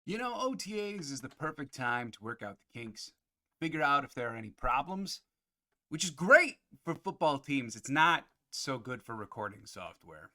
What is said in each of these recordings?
OTAs is the perfect time to work out the kinks, figure out if there are any problems, which is great for football teams. It's not so good for recording software.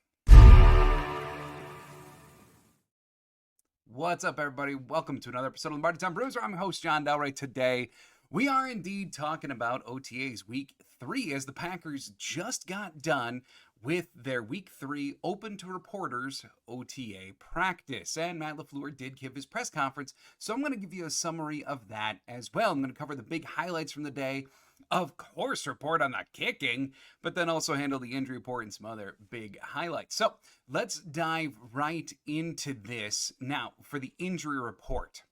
What's up, everybody? Welcome to another episode of Lombardi Time Brews. I'm your host, John Delray. Today, we are indeed talking about OTAs Week 3 as the Packers just got done with their Week 3 open to reporters OTA practice. And Matt LaFleur did give his press conference, so I'm going to give you a summary of that as well. I'm going to cover the big highlights from the day, of course, report on the kicking, but then also handle the injury report and some other big highlights. So let's dive right into this. Now, for the injury report,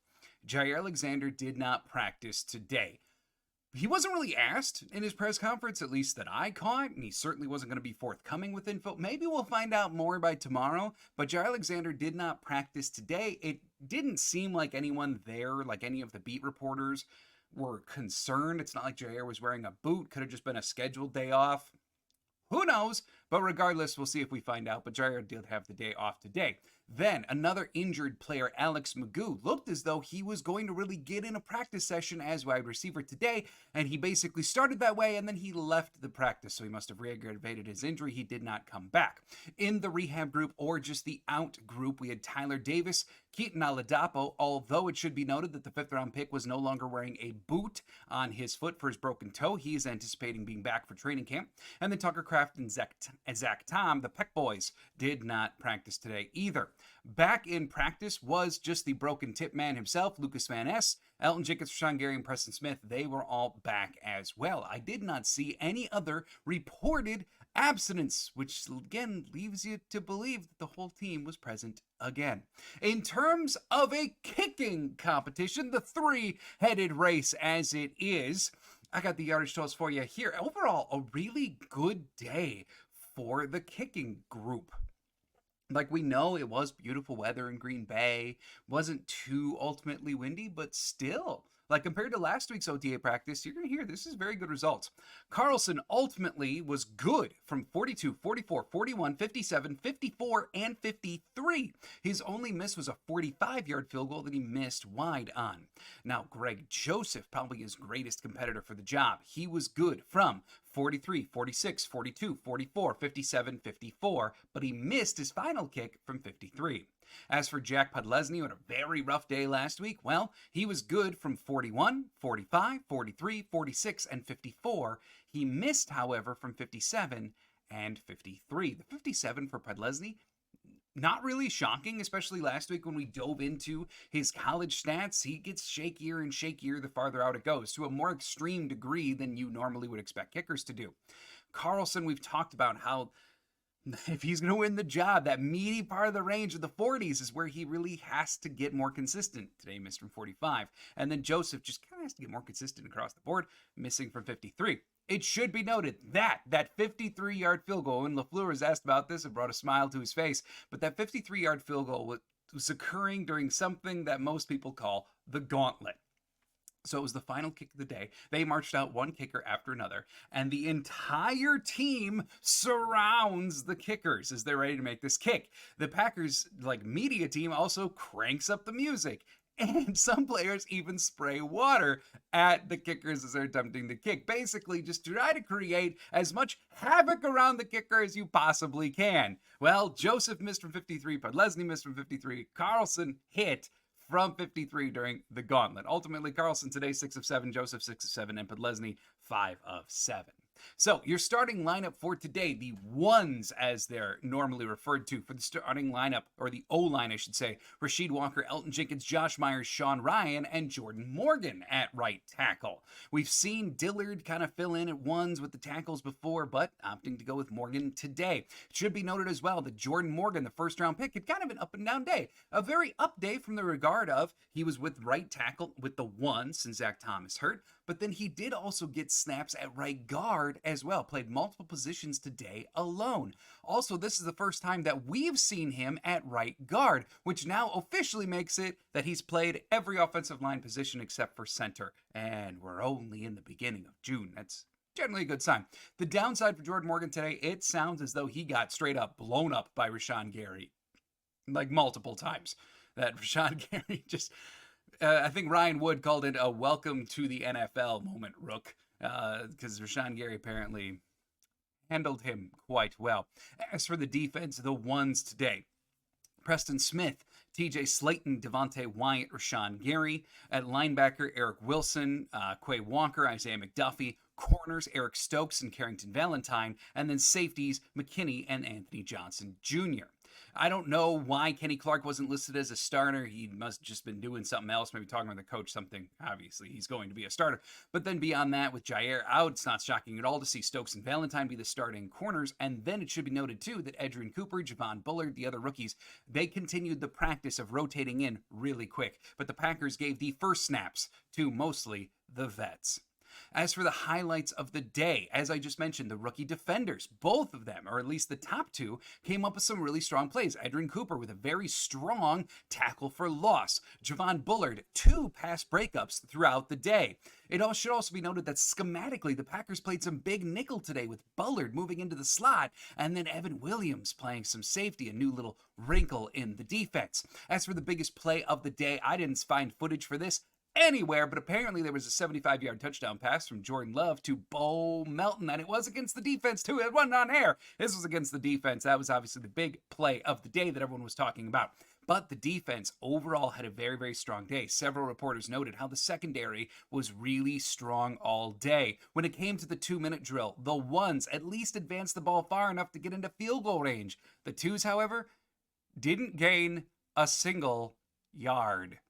Jaire Alexander did not practice today. He wasn't really asked in his press conference, at least that I caught, and he certainly wasn't going to be forthcoming with info. Maybe we'll find out more by tomorrow, but Jaire Alexander did not practice today. It didn't seem like anyone there, like any of the beat reporters, were concerned. It's not like Jaire was wearing a boot. Could have just been a scheduled day off. Who knows? But regardless, we'll see if we find out. But Jaire did have the day off today. Then another injured player, Alex McGough, looked as though he was going to really get in a practice session as wide receiver today. And he basically started that way and then he left the practice. So he must have re-aggravated his injury. He did not come back. In the rehab group, or just the out group, we had Tyler Davis, Keaton Oladapo, although it should be noted that the 5th round pick was no longer wearing a boot on his foot for his broken toe. He is anticipating being back for training camp. And then Tucker Kraft and Zach Tom, the Peck Boys, did not practice today either. Back in practice was just the broken tip man himself, Lucas Van Ness, Elton Jenkins, Rashawn Gary, and Preston Smith. They were all back as well. I did not see any other reported abstinence, which again leaves you to believe that the whole team was present again. In terms of a kicking competition, the three-headed race as it is, I got the yardage totals for you here. Overall, a really good day for the kicking group. Like, we know it was beautiful weather in Green Bay, wasn't too ultimately windy, but still, like compared to last week's OTA practice, you're going to hear this is very good results. Carlson ultimately was good from 42, 44, 41, 57, 54, and 53. His only miss was a 45-yard field goal that he missed wide on. Now, Greg Joseph, probably his greatest competitor for the job, he was good from 43, 46, 42, 44, 57, 54, but he missed his final kick from 53. As for Jack Podlesny, who had a very rough day last week, well, he was good from 41, 45, 43, 46, and 54. He missed, however, from 57 and 53. The 57 for Podlesny, not really shocking, especially last week when we dove into his college stats. He gets shakier and shakier the farther out it goes, to a more extreme degree than you normally would expect kickers to do. Carlson, we've talked about how if he's going to win the job, that meaty part of the range of the 40s is where he really has to get more consistent. Today, missed from 45. And then Joseph just kind of has to get more consistent across the board, missing from 53. It should be noted that 53-yard field goal, and LaFleur was asked about this, it brought a smile to his face, but that 53-yard field goal was occurring during something that most people call the gauntlet. So it was the final kick of the day. They marched out one kicker after another, and the entire team surrounds the kickers as they're ready to make this kick. The Packers, media team, also cranks up the music. And some players even spray water at the kickers as they're attempting to kick. Basically, just try to create as much havoc around the kicker as you possibly can. Well, Joseph missed from 53, Podlesny missed from 53, Carlson hit from 53 during the gauntlet. Ultimately, Carlson today 6 of 7, Joseph 6 of 7, and Podlesny 5 of 7. So your starting lineup for today, the ones as they're normally referred to for the starting lineup, or the O-line I should say, Rasheed Walker, Elton Jenkins, Josh Myers, Sean Ryan, and Jordan Morgan at right tackle. We've seen Dillard kind of fill in at ones with the tackles before, but opting to go with Morgan today. It should be noted as well that Jordan Morgan, the first round pick, had kind of an up and down day. A very up day from the regard of he was with right tackle with the one since Zach Tom is hurt, but then he did also get snaps at right guard as well, played multiple positions today alone. Also, this is the first time that we've seen him at right guard, which now officially makes it that he's played every offensive line position except for center. And we're only in the beginning of June. That's generally a good sign. The downside for Jordan Morgan today, it sounds as though he got straight up blown up by Rashawn Gary, multiple times. that Rashawn Gary just, I think Ryan Wood called it a welcome to the NFL moment, Rook, because Rashawn Gary apparently handled him quite well. As for the defense, the ones today: Preston Smith, TJ Slayton, Devontae Wyatt, Rashawn Gary. At linebacker, Eric Wilson, Quay Walker, Isaiah McDuffie. Corners, Eric Stokes and Carrington Valentine. And then safeties, McKinney and Anthony Johnson Jr. I don't know why Kenny Clark wasn't listed as a starter. He must have just been doing something else, maybe talking with the coach, something. Obviously, he's going to be a starter. But then beyond that, with Jair out, it's not shocking at all to see Stokes and Valentine be the starting corners. And then it should be noted, too, that Adrian Cooper, Javon Bullard, the other rookies, they continued the practice of rotating in really quick. But the Packers gave the first snaps to mostly the vets. As for the highlights of the day, as I just mentioned, the rookie defenders, both of them, or at least the top two, came up with some really strong plays. Adrian Cooper with a very strong tackle for loss. Javon Bullard, 2 pass breakups throughout the day. It should also be noted that schematically, the Packers played some big nickel today with Bullard moving into the slot, and then Evan Williams playing some safety, a new little wrinkle in the defense. As for the biggest play of the day, I didn't find footage for this anywhere, but apparently there was a 75-yard touchdown pass from Jordan Love to Bo Melton, and it was against the defense too. It wasn't on air. This was against the defense. That was obviously the big play of the day that everyone was talking about. But the defense overall had a very, very strong day. Several reporters noted how the secondary was really strong all day. When it came to the 2-minute drill, the ones at least advanced the ball far enough to get into field goal range. The twos, however, didn't gain a single yard.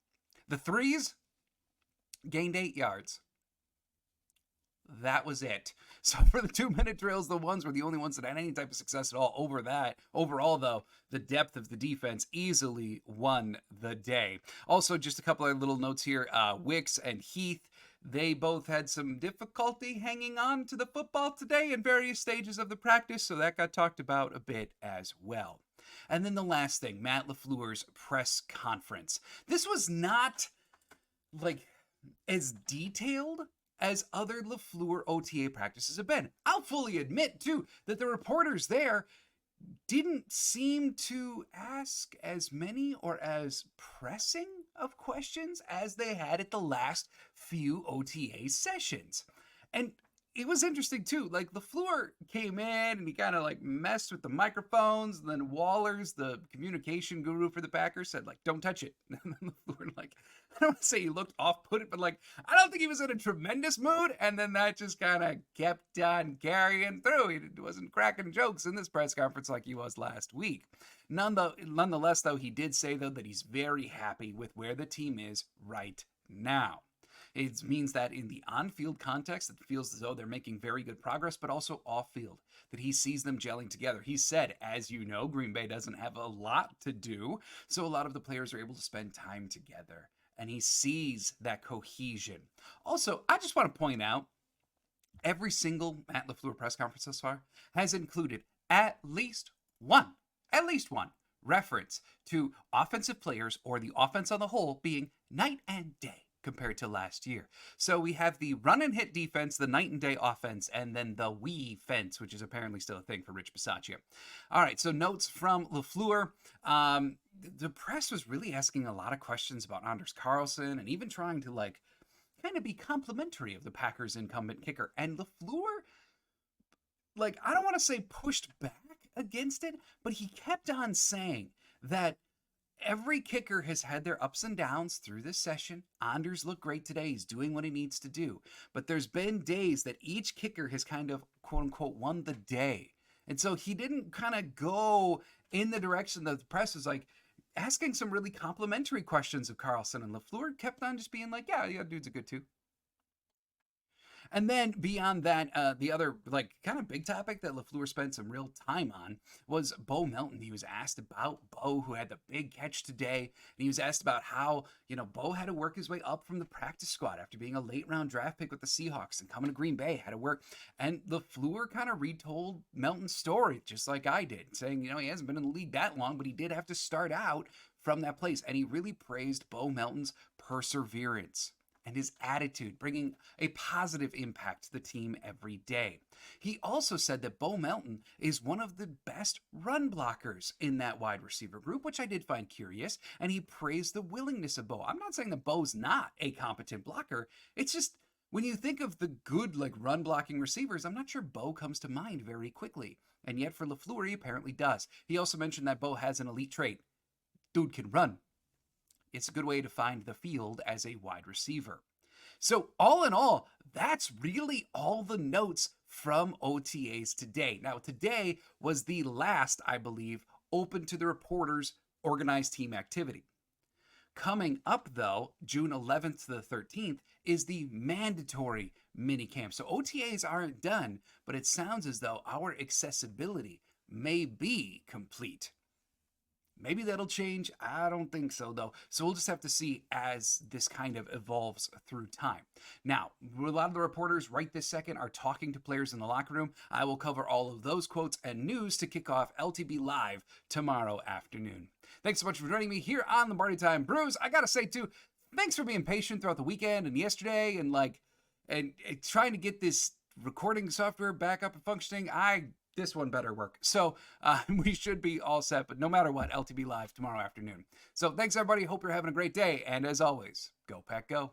The threes gained 8 yards. That was it. So for the 2-minute drills, the ones were the only ones that had any type of success at all. Overall, though, the depth of the defense easily won the day. Also, just a couple of little notes here. Wicks and Heath, they both had some difficulty hanging on to the football today in various stages of the practice, so that got talked about a bit as well. And then the last thing, Matt LaFleur's press conference. This was not as detailed as other LaFleur OTA practices have been. I'll fully admit, too, that the reporters there didn't seem to ask as many or as pressing of questions as they had at the last few OTA sessions. And it was interesting, too. LaFleur came in and he kind of messed with the microphones. And then Wallers, the communication guru for the Packers, said, don't touch it. And then LaFleur, I don't want to say he looked off-put, but I don't think he was in a tremendous mood. And then that just kind of kept on carrying through. He wasn't cracking jokes in this press conference like he was last week. Nonetheless, though, he did say, though, that he's very happy with where the team is right now. It means that in the on-field context, it feels as though they're making very good progress, but also off-field, that he sees them gelling together. He said, as you know, Green Bay doesn't have a lot to do, so a lot of the players are able to spend time together, and he sees that cohesion. Also, I just want to point out, every single Matt LaFleur press conference thus far has included at least one reference to offensive players or the offense on the whole being night and day compared to last year. So we have the run and hit defense, the night and day offense, and then the wee fence, which is apparently still a thing for Rich Bisaccia. All right, so notes from LaFleur. The press was really asking a lot of questions about Anders Carlson and even trying to kind of be complimentary of the Packers' incumbent kicker. And LaFleur, I don't want to say pushed back against it, but he kept on saying that every kicker has had their ups and downs through this session. Anders looked great today. He's doing what he needs to do. But there's been days that each kicker has kind of, quote unquote, won the day. And so he didn't kind of go in the direction that the press was asking some really complimentary questions of Carlson. And LaFleur kept on just being yeah, dude's a good too. And then beyond that, the other kind of big topic that LaFleur spent some real time on was Bo Melton. He was asked about Bo, who had the big catch today. And he was asked about how, Bo had to work his way up from the practice squad after being a late round draft pick with the Seahawks and coming to Green Bay, had to work. And LaFleur kind of retold Melton's story, just like I did, saying, he hasn't been in the league that long, but he did have to start out from that place. And he really praised Bo Melton's perseverance. and his attitude, bringing a positive impact to the team every day. He also said that Bo Melton is one of the best run blockers in that wide receiver group, which I did find curious, and he praised the willingness of Bo. I'm not saying that Bo's not a competent blocker. It's just when you think of the good run blocking receivers, I'm not sure Bo comes to mind very quickly. And yet for LaFleur, he apparently does. He also mentioned that Bo has an elite trait. Dude can run. It's a good way to find the field as a wide receiver. So all in all, that's really all the notes from OTAs today. Now, today was the last, I believe, open to the reporters organized team activity. Coming up, though, June 11th to the 13th, is the mandatory minicamp. So OTAs aren't done, but it sounds as though our accessibility may be complete. Maybe that'll change. I don't think so, though. So we'll just have to see as this kind of evolves through time. Now, a lot of the reporters right this second are talking to players in the locker room. I will cover all of those quotes and news to kick off LTB Live tomorrow afternoon. Thanks so much for joining me here on Lombardi Time Brews. I gotta say, too, thanks for being patient throughout the weekend and yesterday and trying to get this recording software back up and functioning. This one better work. So we should be all set, but no matter what, LTB Live tomorrow afternoon. So thanks, everybody. Hope you're having a great day. And as always, go Pack Go.